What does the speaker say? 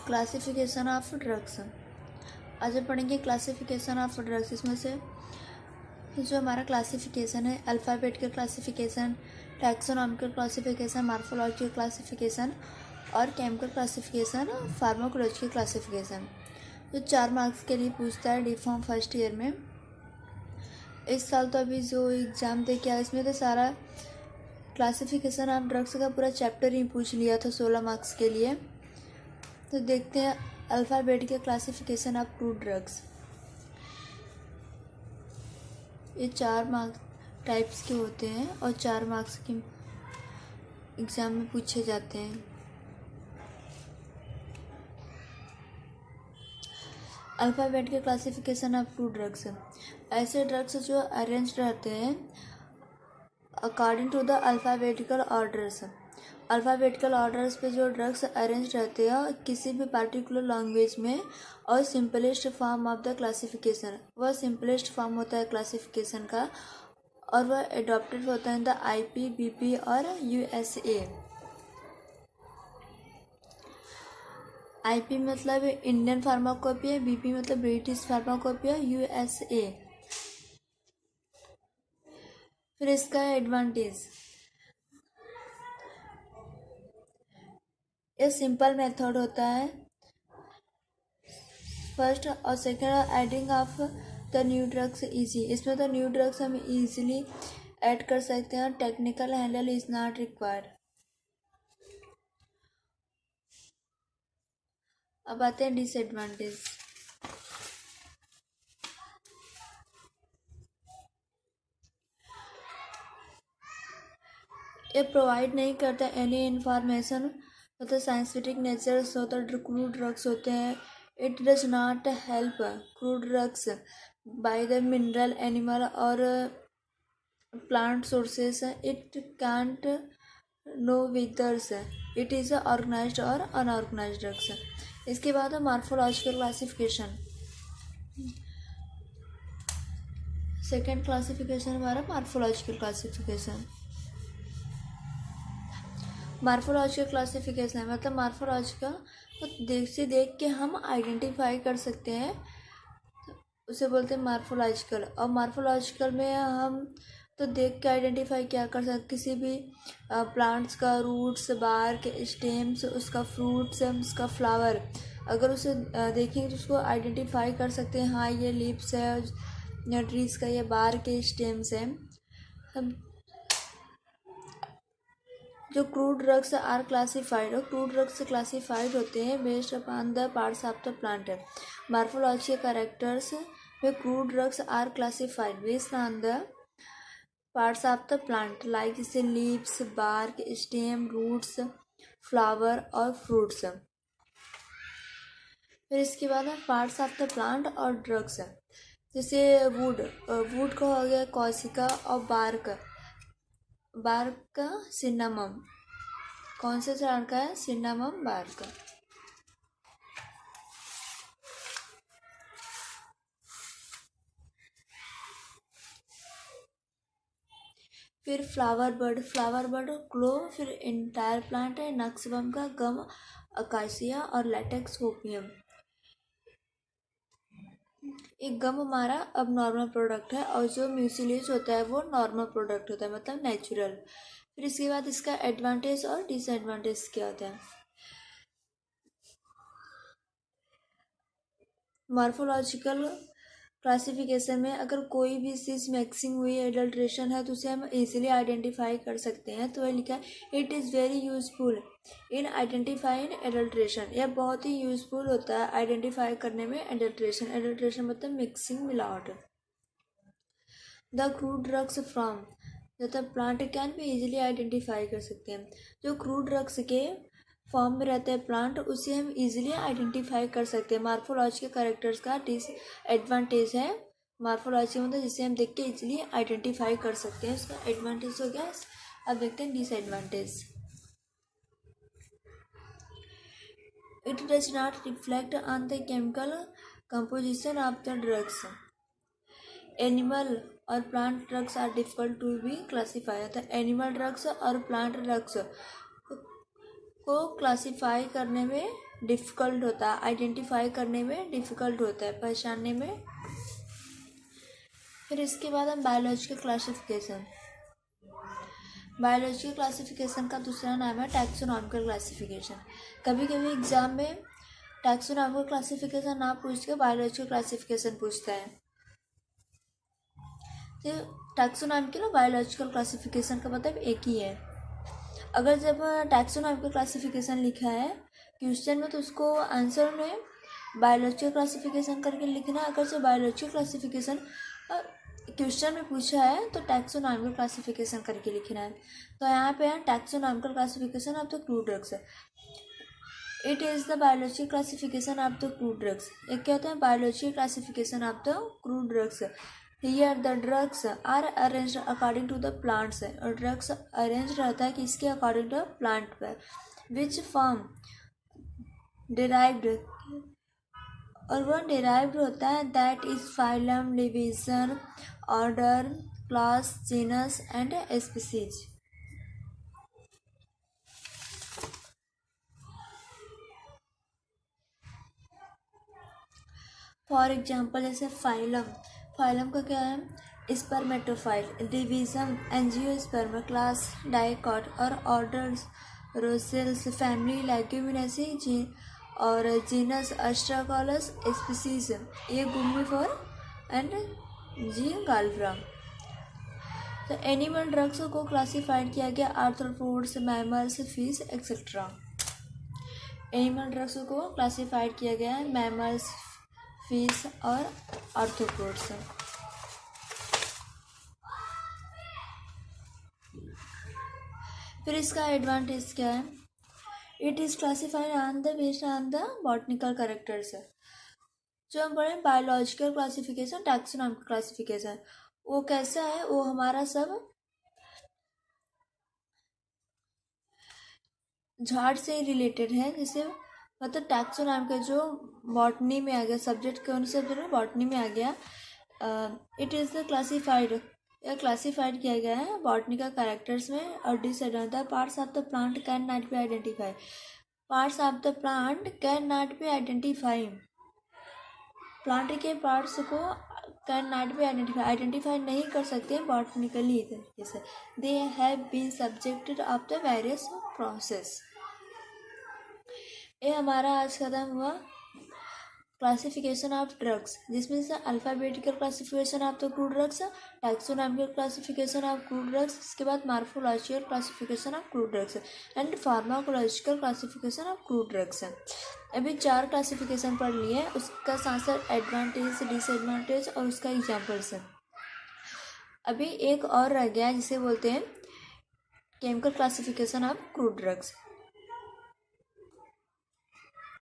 Classification of drugs. आज हम पढ़ेंगे क्लासिफिकेशन ऑफ ड्रग्स। इसमें से जो हमारा क्लासिफिकेशन है, alphabet classification, taxonomical classification, morphological classification और केमिकल क्लासिफिकेशन, फार्माकोलॉजिकल क्लासिफिकेशन, जो 4 मार्क्स के लिए पूछता है डी फॉर्म फर्स्ट ईयर में। इस साल तो अभी जो एग्ज़ाम दे के आया इसमें तो सारा क्लासिफिकेशन ऑफ ड्रग्स का पूरा चैप्टर ही पूछ लिया था 16 मार्क्स के लिए। तो देखते हैं अल्फ़ाबेट के क्लासिफिकेशन ऑफ टू ड्रग्स। ये 4 मार्क्स टाइप्स के होते हैं और 4 मार्क्स के एग्ज़ाम में पूछे जाते हैं। अल्फ़ाबेट के क्लासिफिकेशन ऑफ टू ड्रग्स, ऐसे ड्रग्स जो अरेंज रहते हैं according to the alphabetical orders. Alphabetical orders पे जो ड्रग्स अरेंज रहते हैं किसी भी पार्टिकुलर लैंग्वेज में, और simplest form of the classification, वह सिंपलेस्ट फॉर्म होता है क्लासिफिकेशन का, और वह एडॉप्टेड होता है इन द IP, BP और USA। IP मतलब इंडियन फार्माकोपिया, BP मतलब ब्रिटिश फार्माकोपिया, USA। फिर इसका एडवांटेज, ये सिंपल मेथड होता है फर्स्ट, और second adding of the new drugs easy. इसमें तो न्यू ड्रग्स हम इजीली ऐड कर सकते हैं, technical handle is not required. अब आते हैं डिसएडवांटेज। ये प्रोवाइड नहीं करता एनी इंफॉर्मेशन मतलब साइंटिफिक नेचर होता है, क्रूड ड्रग्स होते हैं। It does not help crude drugs by the mineral, animal और plant sources. It can't know whether it is organized और अनऑर्गेनाइज्ड ड्रग्स। इसके बाद है मॉर्फोलॉजिकल क्लासिफिकेशन। सेकेंड क्लासिफिकेशन हमारा मॉर्फोलॉजिकल क्लासिफिकेशन। मॉर्फोलॉजिकल क्लासिफिकेशन है मतलब मॉर्फोलॉजिकल तो देख के हम आइडेंटिफाई कर सकते हैं, उसे बोलते हैं मॉर्फोलॉजिकल। और मॉर्फोलॉजिकल में हम तो देख के आइडेंटिफाई क्या कर सकते, किसी भी प्लांट्स का रूट्स, बार्क, स्टेम्स, उसका फ्रूट्स, उसका फ्लावर, अगर उसे देखेंगे तो उसको आइडेंटिफाई कर सकते हैं, हाँ ये लीव्स है या ट्रीज का, ये बार्क के स्टेम्स है। जो क्रूड ड्रग्स आर क्लासिफाइड, और क्रूड ड्रग्स क्लासिफाइड होते हैं based upon the parts of the plant. Morphological characters में crude drugs are classified based on the parts of the plant like जैसे leaves, bark, stem, roots, flower और fruits. फिर इसके बाद है पार्ट्स ऑफ द प्लांट और drugs, जैसे wood का हो गया कोशिका, और बार्क का सिन्नामम। कौन से झाड़ का है? सिन्नामम बार्क। फिर फ्लावर बर्ड क्लो, फिर इंटायर प्लांट है नक्सबम का, गम अकासिया और लेटेक्स होपियम। एक गम हमारा अब नॉर्मल प्रोडक्ट है, और जो म्यूसिलेज होता है वो नॉर्मल प्रोडक्ट होता है मतलब नेचुरल। फिर इसके बाद इसका एडवांटेज और डिसएडवांटेज क्या होता है। मॉर्फोलॉजिकल क्लासिफिकेशन में अगर कोई भी चीज़ मिक्सिंग हुई एडल्ट्रेशन है तो उसे हम इजीली आइडेंटिफाई कर सकते हैं। तो ये लिखा है it is very useful in identifying adulteration. यह बहुत ही यूजफुल होता है आइडेंटिफाई करने में एडल्ट्रेशन मतलब मिक्सिंग, मिलावट। द क्रूड ड्रग्स फ्रॉम तथा प्लांट कैन भी इजीली आइडेंटिफाई कर सकते हैं। जो क्रूड ड्रग्स के फॉर्म में रहता है प्लांट, उसे हम इजीली आइडेंटिफाई कर सकते हैं। मॉर्फोलॉजिकल कैरेक्टर्स का डिसएडवांटेज है मॉर्फोलॉजी मतलब जिसे हम देख के इजीली आइडेंटिफाई कर सकते हैं, उसका एडवांटेज हो गया। अब देखते हैं disadvantage. It does not reflect on the chemical composition of the drugs. Animal और plant drugs are difficult to be classify. था एनिमल ड्रग्स और प्लांट ड्रग्स को क्लासीफाई करने में डिफ़िकल्ट होता है, आइडेंटिफाई करने में डिफ़िकल्ट होता है, पहचानने में। फिर इसके बाद हम बायोलॉजिकल क्लासिफिकेशन। बायोलॉजिकल क्लासिफिकेशन का दूसरा नाम है टैक्सोनॉमिकल क्लासिफिकेशन। कभी कभी एग्जाम में टैक्सोनॉमिकल क्लासिफिकेशन ना पूछ के बायोलॉजिकल क्लासिफिकेशन पूछता है। तो टैक्सोनॉमिकल और बायोलॉजिकल क्लासिफिकेशन का मतलब एक ही है। अगर जब टैक्सोनॉमिकल क्लासिफिकेशन लिखा है क्वेश्चन में तो उसको आंसर में बायोलॉजिकल क्लासिफिकेशन करके लिखना। अगर जो बायोलॉजिकल क्लासिफिकेशन क्वेश्चन में पूछा है तो टैक्सोनॉमिकल क्लासिफिकेशन करके लिखना है। तो यहाँ पे है taxonomical classification of the crude drugs. It is the biological classification of the crude drugs. एक क्या होता है biological classification of the crude drugs. Here the drugs are arranged according to the plants. और ड्रग्स अरेंज रहता है किसके according to plant पर। Which form derived, और वह डिराइव्ड होता है that is phylum, division, order, class, genus and species. For example जैसे फाइलम, फाइलम का क्या है spermatophyte, division angiosperm, class dicot और ऑर्डर्स रोसेल्स, फैमिली लेग्यूमिनेसी और जीनस एस्ट्राकोलस, स्पीसीज ये गुमिफोर एंड जी गाल्फ्रा। तो एनिमल ड्रग्स को क्लासिफाइड किया गया arthropods, mammals, fish etcetera. Animal drugs को क्लासिफाइड किया गया है मैमल्स, फिश और आर्थ्रोपोड्स। फिर इसका एडवांटेज क्या है, it is classified on the based on the botanical characters. जो हम पढ़े बायोलॉजिकल क्लासिफिकेशन, टैक्सोनॉमिकल क्लासिफिकेशन, वो कैसा है, वो हमारा सब झाड़ से रिलेटेड है। जैसे मतलब टैक्सोनॉमिकल जो बॉटनी में आ गया, सब्जेक्ट कौन सा सब्जेक्ट बॉटनी में आ गया। इट इज़ द क्लासिफाइड, यह क्लासिफाइड किया गया है बॉटनिकल कैरेक्टर्स में। और disorder the parts of the plant can not be identify, parts of the plant can not be identify, plant के पार्ट्स को कैन नॉट बी आइडेंटिफाई नहीं कर सकते बॉटनिकली तरीके से। They have been subjected of the various process. ये हमारा आज खत्म हुआ क्लासिफिकेशन ऑफ ड्रग्स, जिसमें से alphabetical classification of the crude drugs, taxonomical classification of crude drugs, इसके बाद morphological classification of crude drugs and pharmacological classification of crude drugs. अभी 4 क्लासिफिकेशन पढ़ लिए, उसका साथ साथ एडवांटेज, डिसएडवांटेज और उसका एग्जाम्पल्स है। अभी एक और रह गया जिसे बोलते हैं chemical classification of crude drugs.